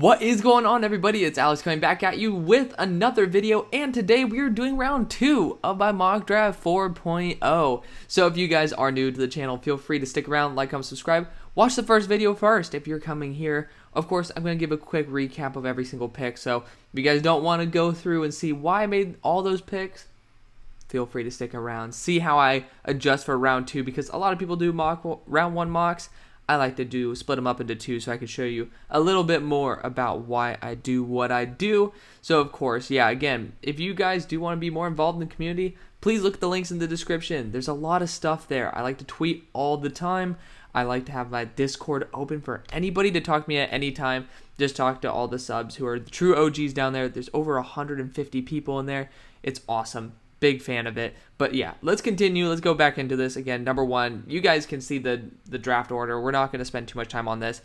What is going on, everybody? It's Alex coming back at you with another video, and today we are doing round 2 of my mock draft 4.0. So if you guys are new to the channel, feel free to stick around, like, comment, subscribe. Watch the first video first if you're coming here. Of course, I'm going to give a quick recap of every single pick, so if you guys don't want to go through and see why I made all those picks, feel free to stick around. See how I adjust for round 2, because a lot of people do round 1 mocks. I like to split them up into 2 so I can show you a little bit more about why I do what I do. So of course, yeah, again, if you guys do want to be more involved in the community, please look at the links in the description. There's a lot of stuff there. I like to tweet all the time. I like to have my Discord open for anybody to talk to me at any time. Just talk to all the subs who are the true OGs down there. There's over 150 people in there. It's awesome. Big fan of it. But yeah, let's continue. Let's go back into this again. Number 1, you guys can see the draft order. We're not going to spend too much time on this.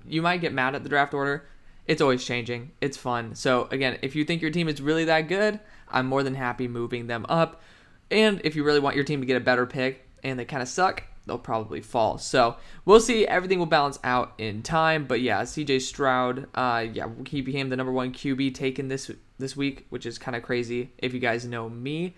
You might get mad at the draft order. It's always changing. It's fun. So again, if you think your team is really that good, I'm more than happy moving them up. And if you really want your team to get a better pick and they kind of suck, they'll probably fall. So we'll see. Everything will balance out in time. But yeah, CJ Stroud, he became the number 1 QB taken this week, which is kind of crazy if you guys know me.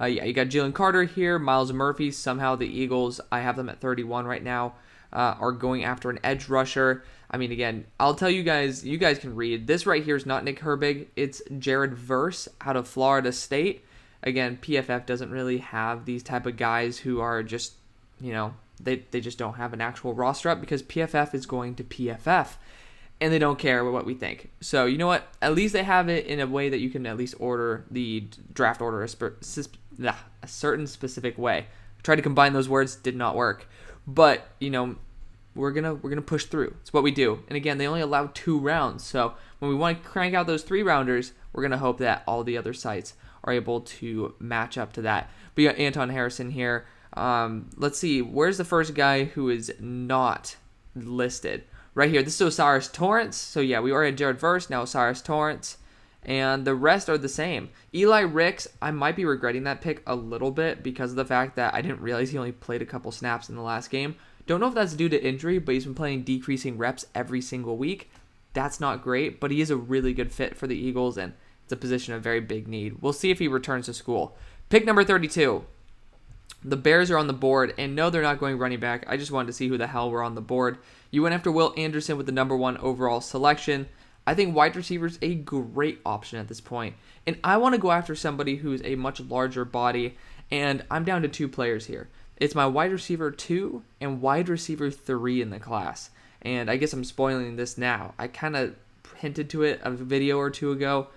You got Jalen Carter here, Myles Murphy. Somehow the Eagles, I have them at 31 right now, are going after an edge rusher. I mean, again, I'll tell you guys can read. This right here is not Nick Herbig. It's Jared Verse out of Florida State. Again, PFF doesn't really have these type of guys who are just, they just don't have an actual roster up, because PFF is going to PFF. And they don't care what we think. So, you know what? At least they have it in a way that you can at least order the draft order a certain specific way. I tried to combine those words, did not work. But, we're gonna push through. It's what we do. And again, they only allow 2 rounds. So when we want to crank out those 3 rounders, we're gonna hope that all the other sites are able to match up to that. But you got Anton Harrison here. Let's see. Where's the first guy who is not listed? Right here, this is Osiris Torrance. So yeah, we already had Jared Verse, now Osiris Torrance. And the rest are the same. Eli Ricks, I might be regretting that pick a little bit because of the fact that I didn't realize he only played a couple snaps in the last game. Don't know if that's due to injury, but he's been playing decreasing reps every single week. That's not great, but he is a really good fit for the Eagles, and it's a position of very big need. We'll see if he returns to school. Pick number 32. The Bears are on the board, and no, they're not going running back. I just wanted to see who the hell were on the board. You went after Will Anderson with the number 1 overall selection. I think wide receiver is a great option at this point. And I want to go after somebody who's a much larger body, and I'm down to 2 players here. It's my wide receiver 2 and wide receiver 3 in the class. And I guess I'm spoiling this now. I kind of hinted to it a video or 2 ago.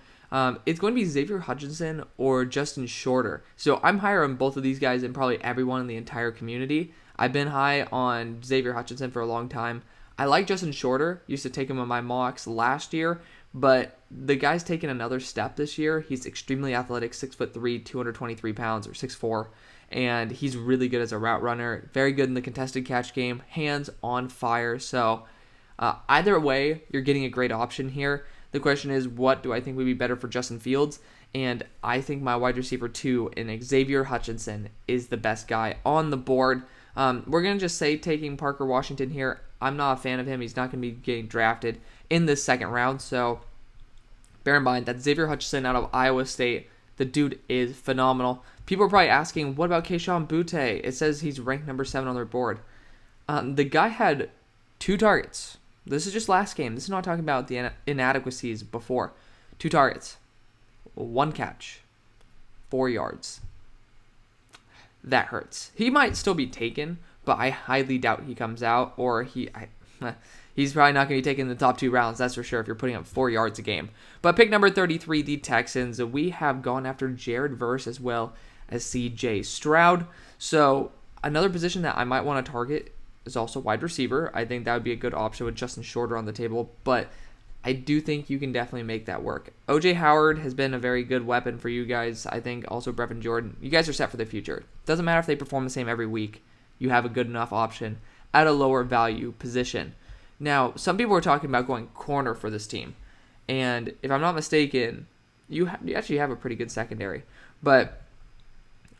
It's going to be Xavier Hutchinson or Justin Shorter. So I'm higher on both of these guys than probably everyone in the entire community. I've been high on Xavier Hutchinson for a long time. I like Justin Shorter. Used to take him in my mocks last year, but the guy's taken another step this year. He's extremely athletic, 6'3", 223 pounds, or 6'4", and he's really good as a route runner. Very good in the contested catch game. Hands on fire. So either way, you're getting a great option here. The question is, what do I think would be better for Justin Fields? And I think my wide receiver 2 in Xavier Hutchinson is the best guy on the board. We're going to just say taking Parker Washington here. I'm not a fan of him. He's not going to be getting drafted in the 2nd round. So bear in mind that Xavier Hutchinson out of Iowa State, the dude is phenomenal. People are probably asking, what about Kayshon Boutte? It says he's ranked number 7 on their board. The guy had 2 targets. This is just last game. This is not talking about the inadequacies before. 2 targets, 1 catch, 4 yards. That hurts. He might still be taken, but I highly doubt he comes out, or he's probably not going to be taken in the top 2 rounds, that's for sure, if you're putting up 4 yards a game. But pick number 33, the Texans. We have gone after Jared Verse as well as CJ Stroud. So another position that I might want to target is also wide receiver. I think that would be a good option with Justin Shorter on the table, but I do think you can definitely make that work. OJ Howard has been a very good weapon for you guys. I think also Brevin Jordan. You guys are set for the future. Doesn't matter if they perform the same every week. You have a good enough option at a lower value position. Now, some people are talking about going corner for this team. And if I'm not mistaken, you actually have a pretty good secondary. But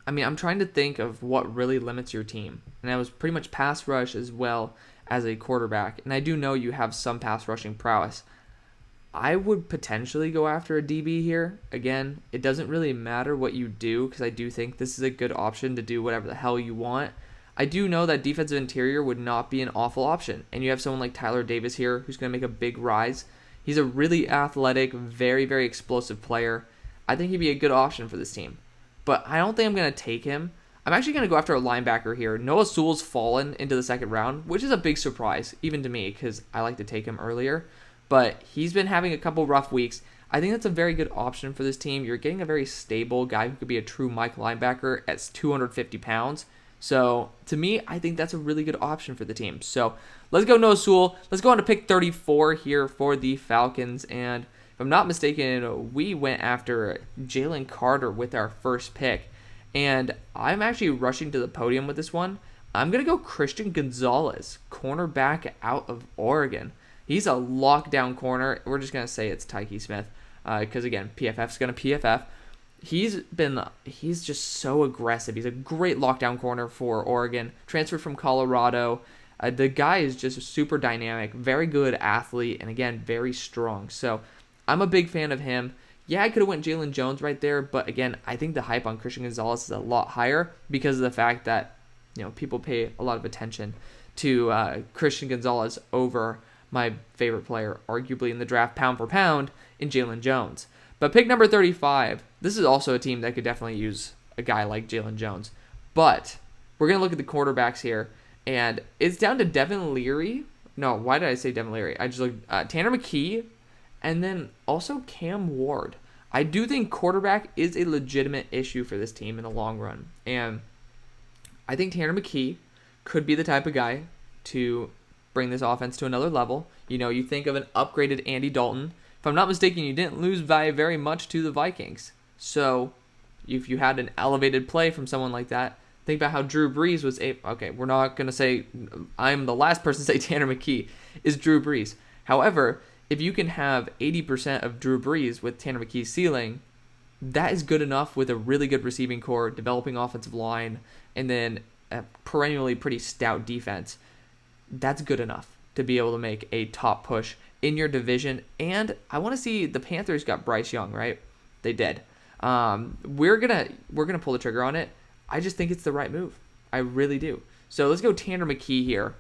I mean, I'm trying to think of what really limits your team. And that was pretty much pass rush as well as a quarterback, and I do know you have some pass rushing prowess, I would potentially go after a DB here. Again, it doesn't really matter what you do because I do think this is a good option to do whatever the hell you want. I do know that defensive interior would not be an awful option, and you have someone like Tyler Davis here who's going to make a big rise. He's a really athletic, very, very explosive player. I think he'd be a good option for this team, but I don't think I'm going to take him. I'm actually going to go after a linebacker here. Noah Sewell's fallen into the second round, which is a big surprise, even to me, because I like to take him earlier. But he's been having a couple rough weeks. I think that's a very good option for this team. You're getting a very stable guy who could be a true Mike linebacker at 250 pounds. So, to me, I think that's a really good option for the team. So, let's go Noah Sewell. Let's go on to pick 34 here for the Falcons. And if I'm not mistaken, we went after Jalen Carter with our first pick. And I'm actually rushing to the podium with this one. I'm going to go Christian Gonzalez, cornerback out of Oregon. He's a lockdown corner. We're just going to say it's Tyke Smith because, again, PFF's going to PFF. He's just so aggressive. He's a great lockdown corner for Oregon. Transferred from Colorado. The guy is just super dynamic, very good athlete, and, again, very strong. So I'm a big fan of him. Yeah, I could have went Jalen Jones right there, but, again, I think the hype on Christian Gonzalez is a lot higher because of the fact that people pay a lot of attention to Christian Gonzalez over my favorite player, arguably in the draft, pound for pound, in Jalen Jones. But pick number 35, this is also a team that could definitely use a guy like Jalen Jones. But we're going to look at the quarterbacks here, and it's down to Devin Leary. No, why did I say Devin Leary? I just looked Tanner McKee, and then also Cam Ward. I do think quarterback is a legitimate issue for this team in the long run. And I think Tanner McKee could be the type of guy to bring this offense to another level. You think of an upgraded Andy Dalton. If I'm not mistaken, you didn't lose by very much to the Vikings. So if you had an elevated play from someone like that, think about how Drew Brees was okay, we're not going to say, I'm the last person to say Tanner McKee is Drew Brees. However, if you can have 80% of Drew Brees with Tanner McKee's ceiling, that is good enough with a really good receiving core, developing offensive line, and then a perennially pretty stout defense. That's good enough to be able to make a top push in your division. And I want to see, the Panthers got Bryce Young, right? They did. We're gonna pull the trigger on it. I just think it's the right move. I really do. So let's go Tanner McKee here.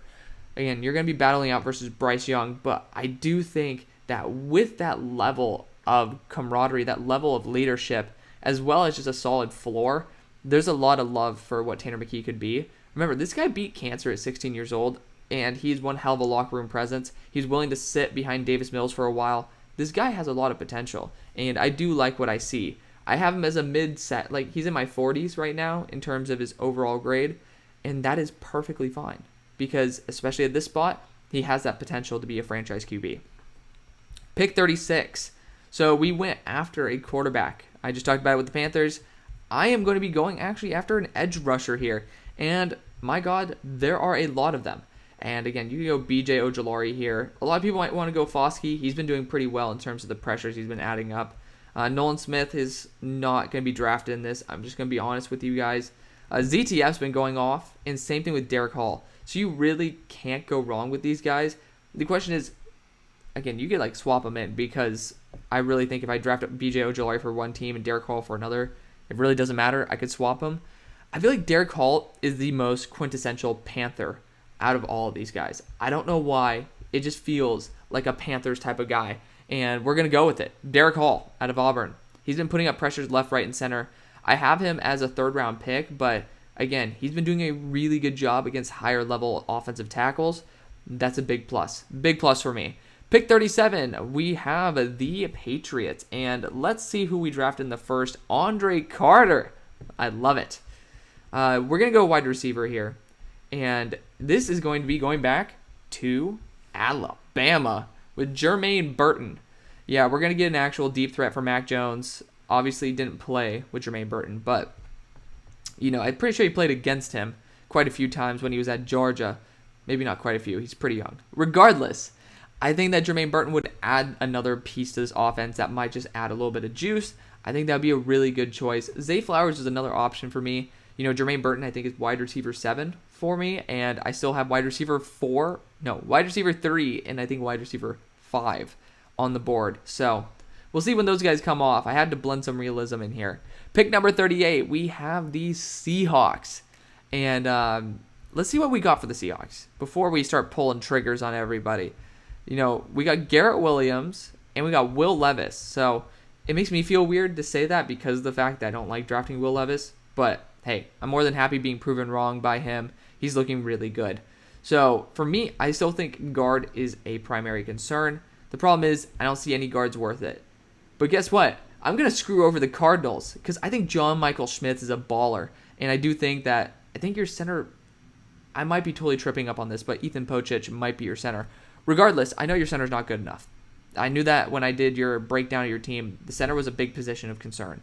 Again, you're going to be battling out versus Bryce Young, but I do think that with that level of camaraderie, that level of leadership, as well as just a solid floor, there's a lot of love for what Tanner McKee could be. Remember, this guy beat cancer at 16 years old, and he's one hell of a locker room presence. He's willing to sit behind Davis Mills for a while. This guy has a lot of potential, and I do like what I see. I have him as a mid-set, like he's in my 40s right now in terms of his overall grade, and that is perfectly fine because, especially at this spot, he has that potential to be a franchise QB. Pick 36. So we went after a quarterback. I just talked about it with the Panthers. I am going to be going actually after an edge rusher here, and my God, there are a lot of them. And again, you can go B.J. Ojulari here. A lot of people might want to go Foskey. He's been doing pretty well in terms of the pressures he's been adding up. Nolan Smith is not going to be drafted in this. I'm just going to be honest with you guys. ZTF's been going off, and same thing with Derek Hall. So you really can't go wrong with these guys. The question is, again, you could swap them in because I really think if I draft B.J. Ojulari for one team and Derek Hall for another, it really doesn't matter. I could swap them. I feel like Derek Hall is the most quintessential Panther out of all of these guys. I don't know why. It just feels like a Panthers type of guy. And we're going to go with it. Derek Hall out of Auburn. He's been putting up pressures left, right, and center. I have him as a third-round pick, but again, he's been doing a really good job against higher-level offensive tackles. That's a big plus. Big plus for me. Pick 37, we have the Patriots. And let's see who we drafted in the first. Andre Carter. I love it. We're going to go wide receiver here. And this is going to be going back to Alabama with Jermaine Burton. Yeah, we're going to get an actual deep threat for Mac Jones. Obviously didn't play with Jermaine Burton, but I'm pretty sure he played against him quite a few times when he was at Georgia. Maybe not quite a few. He's pretty young. Regardless, I think that Jermaine Burton would add another piece to this offense that might just add a little bit of juice. I think that would be a really good choice. Zay Flowers is another option for me. Jermaine Burton, I think, is wide receiver 7 for me, and I still have wide receiver 3, and I think wide receiver 5 on the board. So we'll see when those guys come off. I had to blend some realism in here. Pick number 38, we have the Seahawks. And let's see what we got for the Seahawks before we start pulling triggers on everybody. We got Garrett Williams and we got Will Levis. So it makes me feel weird to say that because of the fact that I don't like drafting Will Levis. But hey, I'm more than happy being proven wrong by him. He's looking really good. So for me, I still think guard is a primary concern. The problem is I don't see any guards worth it. But guess what? I'm going to screw over the Cardinals because I think John Michael Schmitz is a baller. And I do think that, your center, I might be totally tripping up on this, but Ethan Pocic might be your center. Regardless, I know your center's not good enough. I knew that when I did your breakdown of your team. The center was a big position of concern.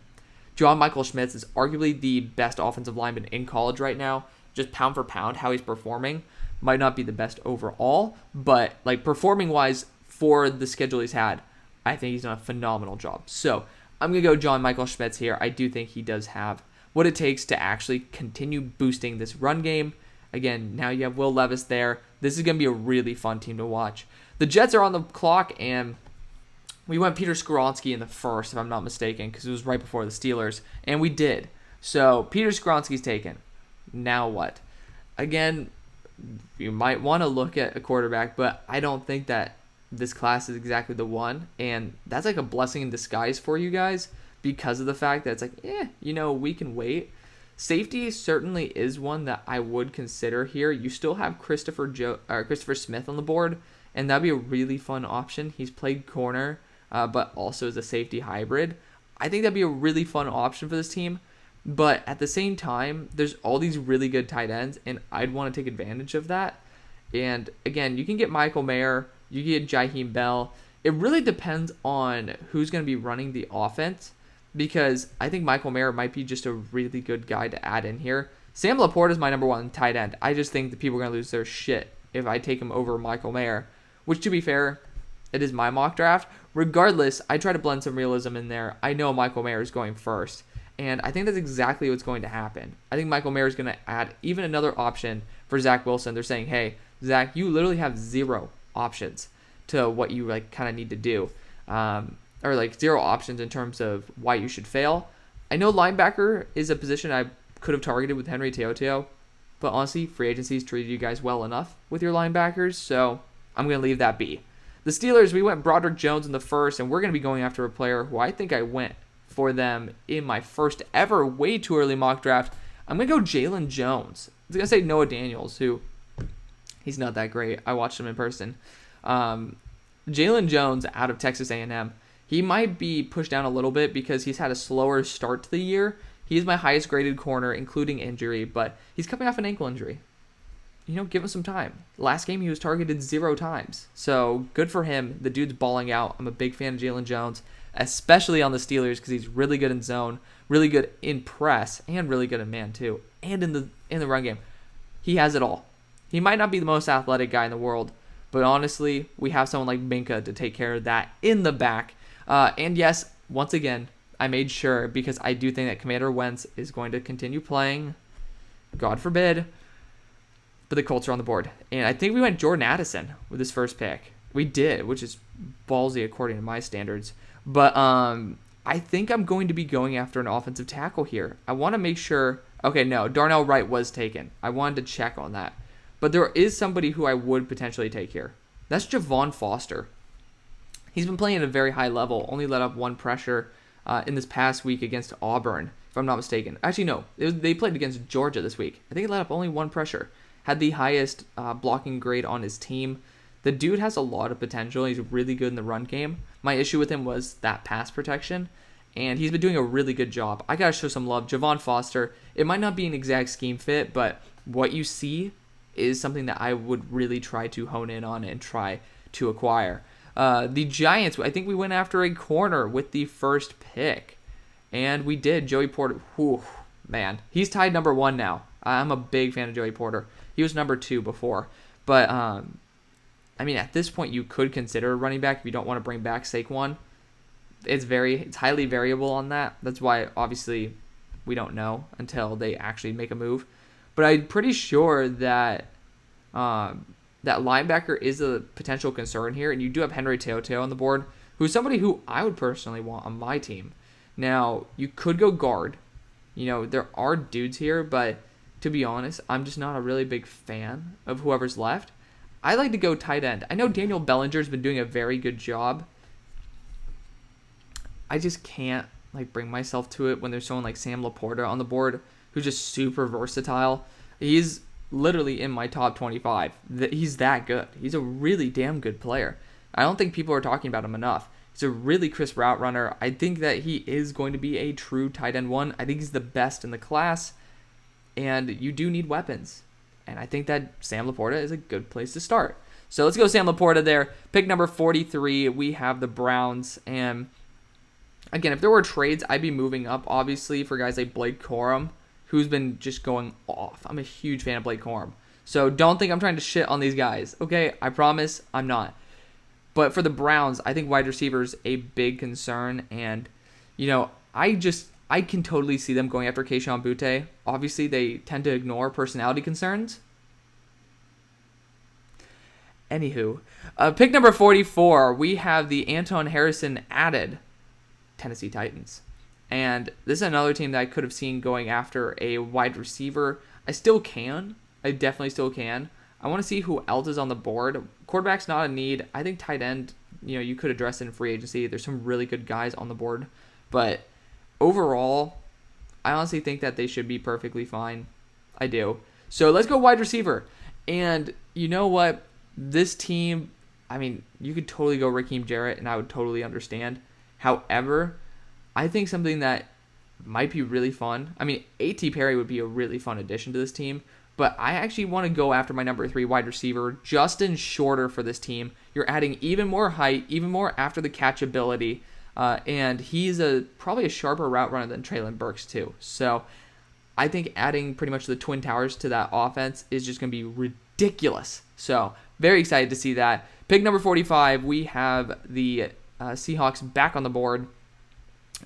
John Michael Schmitz is arguably the best offensive lineman in college right now. Just pound for pound, how he's performing. Might not be the best overall, but performing-wise for the schedule he's had, I think he's done a phenomenal job. So I'm going to go John Michael Schmitz here. I do think he does have what it takes to actually continue boosting this run game. Again, now you have Will Levis there. This is going to be a really fun team to watch. The Jets are on the clock, and we went Peter Skoronski in the first, if I'm not mistaken, because it was right before the Steelers, and we did. So Peter Skoronski's taken. Now what? Again, you might want to look at a quarterback, but I don't think that this class is exactly the one, and that's like a blessing in disguise for you guys because of the fact that it's we can wait. Safety certainly is one that I would consider here. You still have Christopher Smith on the board, and that'd be a really fun option. He's played corner, but also is a safety hybrid. I think that'd be a really fun option for this team. But at the same time, there's all these really good tight ends, and I'd want to take advantage of that. And again, you can get Michael Mayer, you can get Jaheim Bell. It really depends on who's going to be running the offense, because I think Michael Mayer might be just a really good guy to add in here. Sam Laporta is my number 1 tight end. I just think that people are going to lose their shit if I take him over Michael Mayer, which, to be fair, it is my mock draft. Regardless, I try to blend some realism in there. I know Michael Mayer is going first, and I think that's exactly what's going to happen. I think Michael Mayer is going to add even another option for Zach Wilson. They're saying, hey, Zach, you literally have 0 options to what you kind of need to do. Or 0 options in terms of why you should fail. I know linebacker is a position I could have targeted with Henry Teoteo, but honestly, free agency's treated you guys well enough with your linebackers, so I'm going to leave that be. The Steelers, we went Broderick Jones in the first, and we're going to be going after a player who I think I went for them in my first ever way too early mock draft. I'm going to go Jalen Jones. I was going to say Noah Daniels, who he's not that great. I watched him in person. Jalen Jones out of Texas A&M. He might be pushed down a little bit because he's had a slower start to the year. He's my highest graded corner, including injury, but he's coming off an ankle injury. Give him some time. Last game, he was targeted 0 times. So, good for him. The dude's balling out. I'm a big fan of Jalen Jones, especially on the Steelers because he's really good in zone, really good in press, and really good in man, too. And in the run game. He has it all. He might not be the most athletic guy in the world, but honestly, we have someone like Minka to take care of that in the back. And yes, once again, I made sure because I do think that Commander Wentz is going to continue playing. God forbid. But the Colts are on the board. And I think we went Jordan Addison with this first pick. We did, which is ballsy according to my standards. But I think I'm going to be going after an offensive tackle here. I want to make sure. Okay, no, Darnell Wright was taken. I wanted to check on that. But there is somebody who I would potentially take here. That's Javon Foster. He's been playing at a very high level, only let up 1 pressure in this past week against Auburn, if I'm not mistaken. Actually, no. They played against Georgia this week. I think he let up only 1 pressure. Had the highest blocking grade on his team. The dude has a lot of potential. He's really good in the run game. My issue with him was that pass protection, and he's been doing a really good job. I got to show some love. Javon Foster, it might not be an exact scheme fit, but what you see is something that I would really try to hone in on and try to acquire. The Giants, I think we went after a corner with the first pick. And we did. Joey Porter. Whew, man. He's tied number 1 now. I'm a big fan of Joey Porter. He was number 2 before. But, at this point, you could consider a running back if you don't want to bring back Saquon. It's highly variable on that. That's why, obviously, we don't know until they actually make a move. but I'm pretty sure that that linebacker is a potential concern here, and you do have Henry To'oTo'o on the board, who's somebody who I would personally want on my team. Now, you could go guard. There are dudes here, but to be honest, I'm just not a really big fan of whoever's left. I like to go tight end. I know Daniel Bellinger's been doing a very good job. I just can't bring myself to it when there's someone like Sam Laporta on the board who's just super versatile. He's literally in my top 25. He's that good. He's a really damn good player. I don't think people are talking about him enough. He's a really crisp route runner. I think that he is going to be a true tight end one. I think he's the best in the class, and you do need weapons. And I think that Sam Laporta is a good place to start. So let's go Sam Laporta there. Pick number 43, we have the Browns. And again, if there were trades, I'd be moving up, obviously, for guys like Blake Corum, who's been just going off. I'm a huge fan of Blake Corum. So don't think I'm trying to shit on these guys. Okay, I promise I'm not. But for the Browns, I think wide receiver is a big concern. And, I can totally see them going after Kayshon Boutte. Obviously, they tend to ignore personality concerns. Anywho, pick number 44, we have the Anton Harrison added Tennessee Titans. And this is another team that I could have seen going after a wide receiver. I still can. I definitely still can. I want to see who else is on the board. Quarterback's not a need. I think tight end, you could address it in free agency. There's some really good guys on the board. But overall, I honestly think that they should be perfectly fine. I do. So let's go wide receiver. And you know what? This team, you could totally go Raheem Jarrett, and I would totally understand. However, I think something that might be really fun. A.T. Perry would be a really fun addition to this team. But I actually want to go after my number 3 wide receiver, Justin Shorter, for this team. You're adding even more height, even more after the catch ability, and he's probably a sharper route runner than Treylon Burks too. So I think adding pretty much the Twin Towers to that offense is just going to be ridiculous. So very excited to see that. Pick number 45, we have the Seahawks back on the board.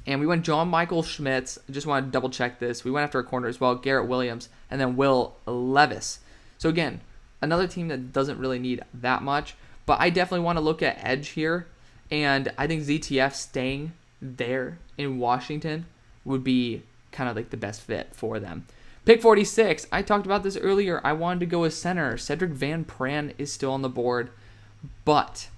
And we went John Michael Schmitz. I just want to double check this. We went after a corner as well, Garrett Williams, and then Will Levis. So again, another team that doesn't really need that much, but I definitely want to look at edge here. And I think ZTF staying there in Washington would be kind of the best fit for them. Pick 46, I talked about this earlier. I wanted to go with center. Cedric Van Pran is still on the board, but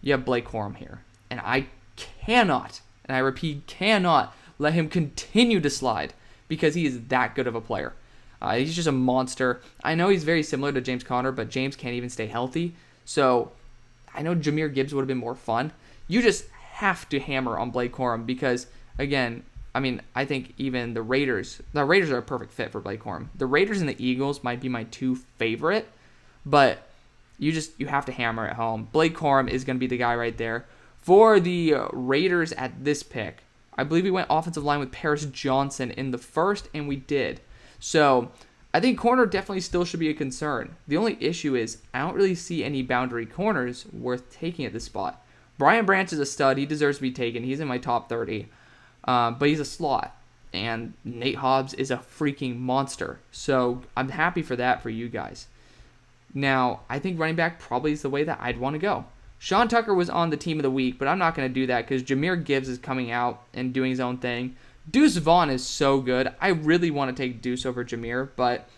you have Blake Corum here. And I cannot, and I repeat, cannot let him continue to slide because he is that good of a player. He's just a monster. I know he's very similar to James Conner, but James can't even stay healthy. So I know Jahmyr Gibbs would have been more fun. You just have to hammer on Blake Corum because, again, I think even the Raiders are a perfect fit for Blake Corum. The Raiders and the Eagles might be my 2 favorite, but you have to hammer at home. Blake Corum is going to be the guy right there. For the Raiders at this pick, I believe we went offensive line with Paris Johnson in the first, and we did. So I think corner definitely still should be a concern. The only issue is I don't really see any boundary corners worth taking at this spot. Brian Branch is a stud. He deserves to be taken. He's in my top 30. But he's a slot. And Nate Hobbs is a freaking monster. So I'm happy for that for you guys. Now, I think running back probably is the way that I'd want to go. Sean Tucker was on the team of the week, but I'm not going to do that because Jahmyr Gibbs is coming out and doing his own thing. Deuce Vaughn is so good. I really want to take Deuce over Jahmyr, but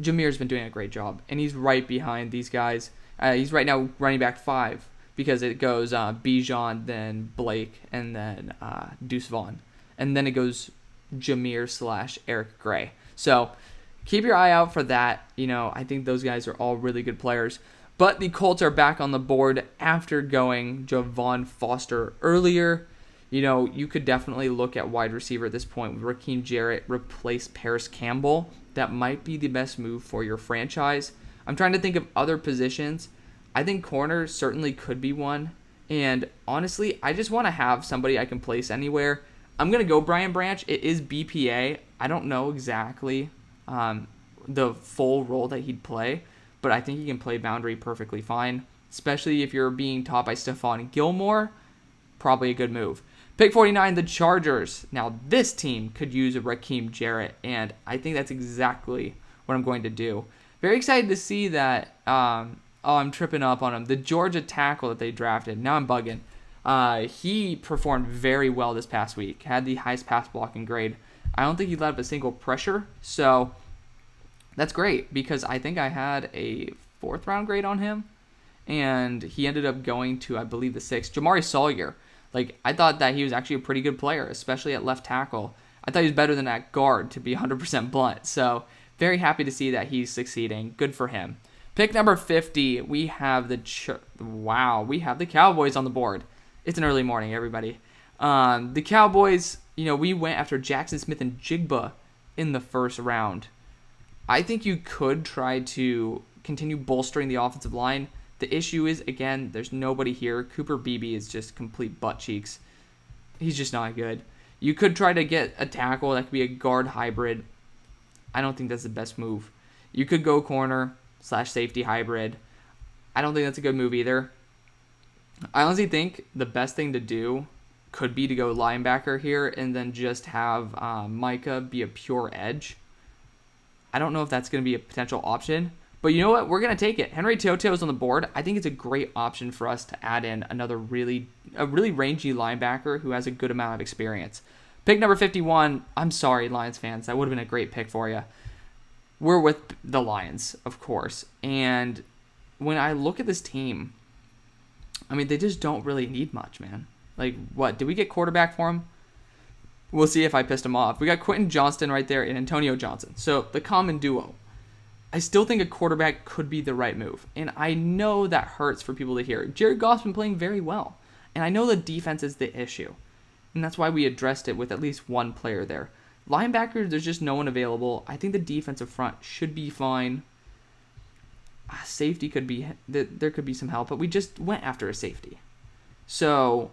Jahmyr's been doing a great job, and he's right behind these guys. He's right now running back 5 because it goes Bijan, then Blake, and then Deuce Vaughn. And then it goes Jahmyr / Eric Gray. So keep your eye out for that. I think those guys are all really good players. But the Colts are back on the board after going Javon Foster earlier. You could definitely look at wide receiver at this point with Raheem Jarrett replace Paris Campbell. That might be the best move for your franchise. I'm trying to think of other positions. I think corner certainly could be one. And honestly, I just want to have somebody I can place anywhere. I'm going to go Brian Branch. It is BPA. I don't know exactly the full role that he'd play, but I think he can play boundary perfectly fine, especially if you're being taught by Stephon Gilmore. Probably a good move. Pick 49, the Chargers. Now, this team could use a Raheem Jarrett, and I think that's exactly what I'm going to do. Very excited to see that. I'm tripping up on him. The Georgia tackle that they drafted. Now I'm bugging. He performed very well this past week. Had the highest pass blocking grade. I don't think he let up a single pressure, so that's great because I think I had a 4th round grade on him, and he ended up going to, I believe, the 6th. Jamari Sawyer. I thought that he was actually a pretty good player, especially at left tackle. I thought he was better than at guard, to be 100% blunt. So, very happy to see that he's succeeding. Good for him. Pick number 50, we have the Cowboys on the board. It's an early morning, everybody. The Cowboys, we went after Jackson Smith and Jigba in the 1st round. I think you could try to continue bolstering the offensive line. The issue is, again, there's nobody here. Cooper Beebe is just complete butt cheeks. He's just not good. You could try to get a tackle that could be a guard hybrid. I don't think that's the best move. You could go corner/safety hybrid. I don't think that's a good move either. I honestly think the best thing to do could be to go linebacker here and then just have Micah be a pure edge. I don't know if that's going to be a potential option. But you know what? We're going to take it. Henry To'oTo'o's on the board. I think it's a great option for us to add in a really rangy linebacker who has a good amount of experience. Pick number 51. I'm sorry, Lions fans. That would have been a great pick for you. We're with the Lions, of course. And when I look at this team, they just don't really need much, man. What? Did we get quarterback for him? We'll see if I pissed him off. We got Quentin Johnston right there and Antonio Johnson. So the common duo. I still think a quarterback could be the right move. And I know that hurts for people to hear. Jared Goff's been playing very well. And I know the defense is the issue. And that's why we addressed it with at least one player there. Linebackers, there's just no one available. I think the defensive front should be fine. Safety could be, there could be some help, but we just went after a safety. So,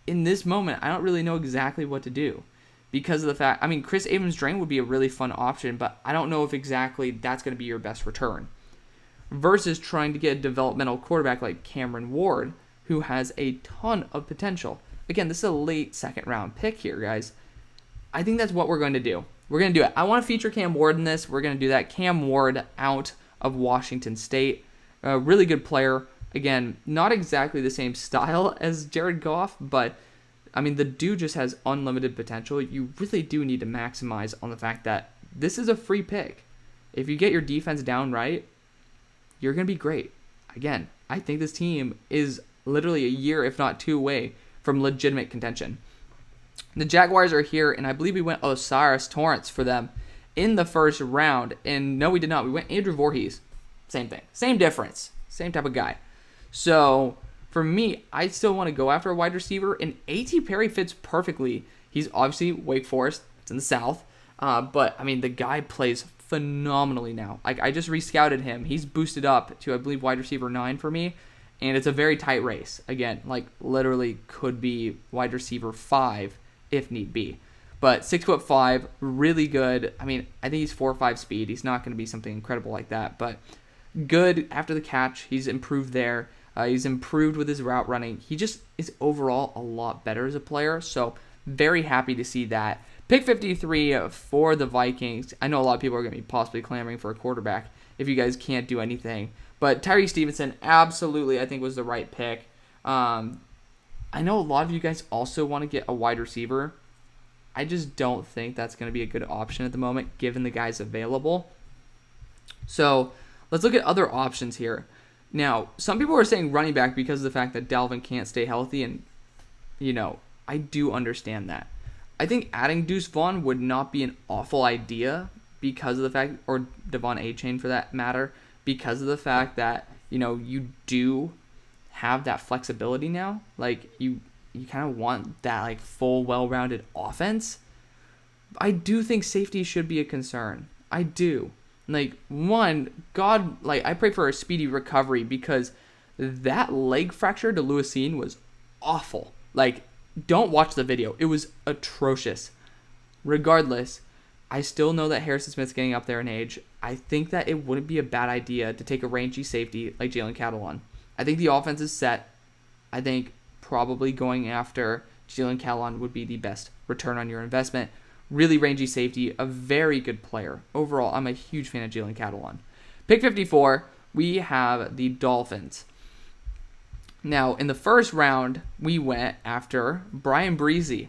in this moment, I don't really know exactly what to do. Because of the fact, Chris Abrams-Drain would be a really fun option, but I don't know if exactly that's going to be your best return. Versus trying to get a developmental quarterback like Cameron Ward, who has a ton of potential. Again, this is a late 2nd round pick here, guys. I think that's what we're going to do. We're going to do it. I want to feature Cam Ward in this. We're going to do that. Cam Ward out of Washington State. A really good player. Again, not exactly the same style as Jared Goff, but the dude just has unlimited potential. You really do need to maximize on the fact that this is a free pick. If you get your defense down right, you're going to be great. Again, I think this team is literally a year, if not 2, away from legitimate contention. The Jaguars are here, and I believe we went Osiris Torrance for them in the 1st round. And no, we did not. We went Andrew Voorhees. Same thing. Same difference. Same type of guy. So, for me, I still want to go after a wide receiver, and A.T. Perry fits perfectly. He's obviously Wake Forest. It's in the South. But, the guy plays phenomenally now. I just rescouted him. He's boosted up to, I believe, wide receiver 9 for me. And it's a very tight race. Again, literally could be wide receiver 5 if need be. But 6'5", really good. I think he's 4.5 speed. He's not going to be something incredible like that. But good after the catch. He's improved there. He's improved with his route running. He just is overall a lot better as a player. So very happy to see that. Pick 53 for the Vikings. I know a lot of people are going to be possibly clamoring for a quarterback if you guys can't do anything. But Tyree Stevenson absolutely, I think, was the right pick. I know a lot of you guys also want to get a wide receiver. I just don't think that's going to be a good option at the moment, given the guys available. So let's look at other options here. Now, some people are saying running back because of the fact that Dalvin can't stay healthy, and, I do understand that. I think adding Deuce Vaughn would not be an awful idea because of the fact, or Devon A-Chain for that matter, because of the fact that, you do have that flexibility now. You kind of want that, full, well-rounded offense. I do think safety should be a concern. I do. I pray for a speedy recovery because that leg fracture to Lewisine was awful. Don't watch the video. It was atrocious. Regardless, I still know that Harrison Smith's getting up there in age. I think that it wouldn't be a bad idea to take a rangy safety like Jalen Catalon. I think the offense is set. I think probably going after Jalen Catalon would be the best return on your investment. Really rangy safety, a very good player. Overall, I'm a huge fan of Jalen Catalon. Pick 54, we have the Dolphins. Now, in the first round, we went after Brian Breezy.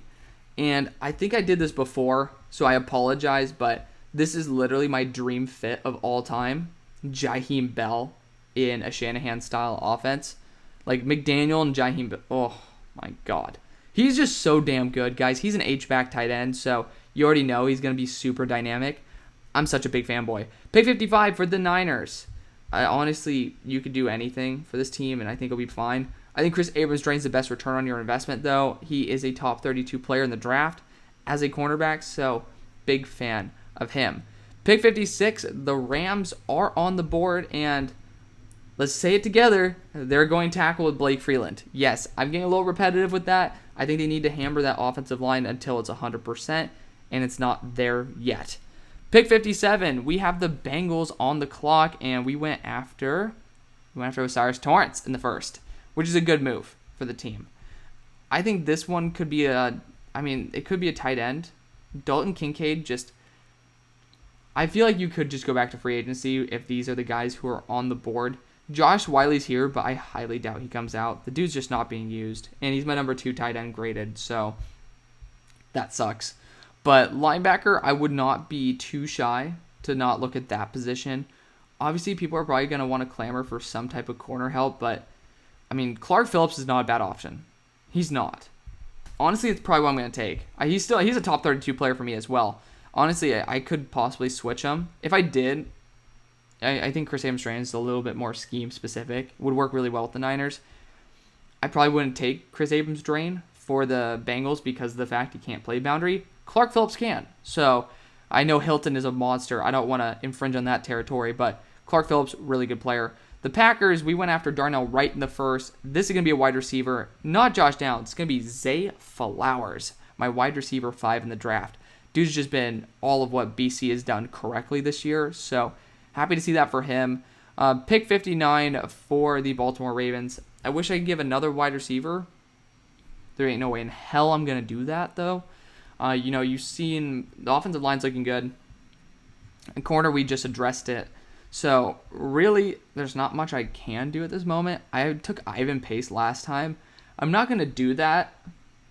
And I think I did this before, so I apologize, but this is literally my dream fit of all time. Jaheim Bell in a Shanahan-style offense. Like McDaniel and Jaheim Bell. Oh, my God. He's just so damn good, guys. He's an H-back tight end, so you already know he's going to be super dynamic. I'm such a big fanboy. Pick 55 for the Niners. Honestly, you could do anything for this team, and I think it'll be fine. I think Chris Abrams drains the best return on your investment, though. He is a top 32 player in the draft as a cornerback, so big fan of him. Pick 56, the Rams are on the board, and let's say it together, they're going tackle with Blake Freeland. Yes, I'm getting a little repetitive with that. I think they need to hammer that offensive line until it's 100%, and it's not there yet. Pick 57, we have the Bengals on the clock, and we went after Osiris Torrance in the first, which is a good move for the team. I think this one could be it could be a tight end. Dalton Kincaid I feel like you could just go back to free agency if these are the guys who are on the board. Josh Wiley's here, but I highly doubt he comes out. The dude's just not being used, and he's my number 2 tight end graded, so that sucks. But linebacker, I would not be too shy to not look at that position. Obviously, people are probably going to want to clamor for some type of corner help, but, Clark Phillips is not a bad option. He's not. Honestly, it's probably what I'm going to take. He's a top 32 player for me as well. Honestly, I could possibly switch him. If I did, I think Chris Abrams is a little bit more scheme specific. Would work really well with the Niners. I probably wouldn't take Chris Abrams' drain for the Bengals because of the fact he can't play boundary. Clark Phillips can. So I know Hilton is a monster. I don't want to infringe on that territory, but Clark Phillips, really good player. The Packers, we went after Darnell Wright in the first. This is going to be a wide receiver, not Josh Downs. It's going to be Zay Flowers, my wide receiver 5 in the draft. Dude's just been all of what BC has done correctly this year, so happy to see that for him. Pick 59 for the Baltimore Ravens. I wish I could give another wide receiver. There ain't no way in hell I'm going to do that, though. You've seen the offensive line's looking good. In corner, we just addressed it. So, really, there's not much I can do at this moment. I took Ivan Pace last time. I'm not going to do that,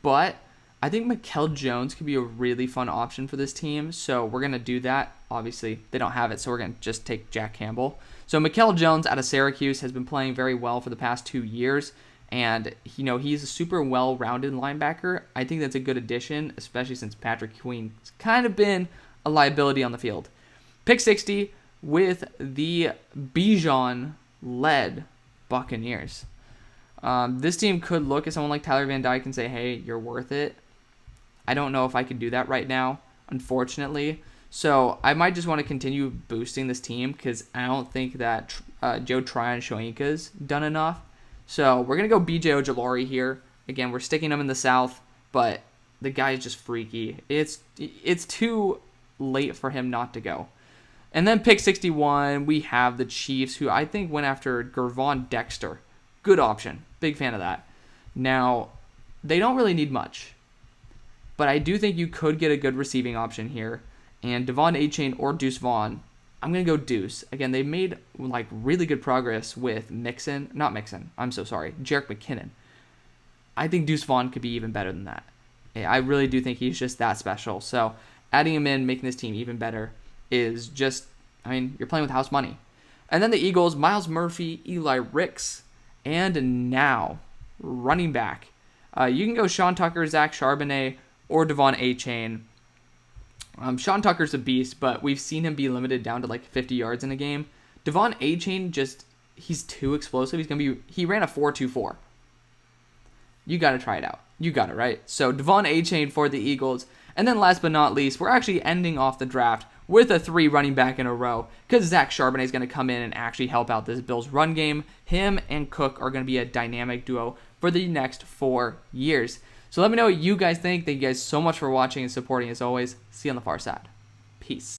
but I think Mikel Jones could be a really fun option for this team, so we're going to do that. Obviously, they don't have it, so we're going to just take Jack Campbell. So Mikel Jones out of Syracuse has been playing very well for the past 2 years, and he's a super well-rounded linebacker. I think that's a good addition, especially since Patrick Queen's kind of been a liability on the field. Pick 60 with the Bijan-led Buccaneers. This team could look at someone like Tyler Van Dyke and say, hey, you're worth it. I don't know if I could do that right now, unfortunately. So I might just want to continue boosting this team because I don't think that Joe Tryon-Shoyinka's done enough. So we're going to go B.J. Ojulari here. Again, we're sticking him in the South, but the guy is just freaky. It's too late for him not to go. And then pick 61, we have the Chiefs, who I think went after Gervon Dexter. Good option. Big fan of that. Now, they don't really need much, but I do think you could get a good receiving option here. And Devon Achane or Deuce Vaughn, I'm going to go Deuce. Again, they made really good progress with Jerick McKinnon. I think Deuce Vaughn could be even better than that. I really do think he's just that special. So adding him in, making this team even better is just, you're playing with house money. And then the Eagles, Myles Murphy, Eli Ricks, and now running back. You can go Sean Tucker, Zach Charbonnet, or Devon Achane. Sean Tucker's a beast, but we've seen him be limited down to 50 yards in a game. Devon Achane he's too explosive. He ran a 4.24. You got to try it out. You got it, right? So Devon Achane for the Eagles. And then last but not least, we're actually ending off the draft with a 3 running back in a row because Zach Charbonnet is going to come in and actually help out this Bills run game. Him and Cook are going to be a dynamic duo for the next 4 years. So let me know what you guys think. Thank you guys so much for watching and supporting as always. See you on the far side. Peace.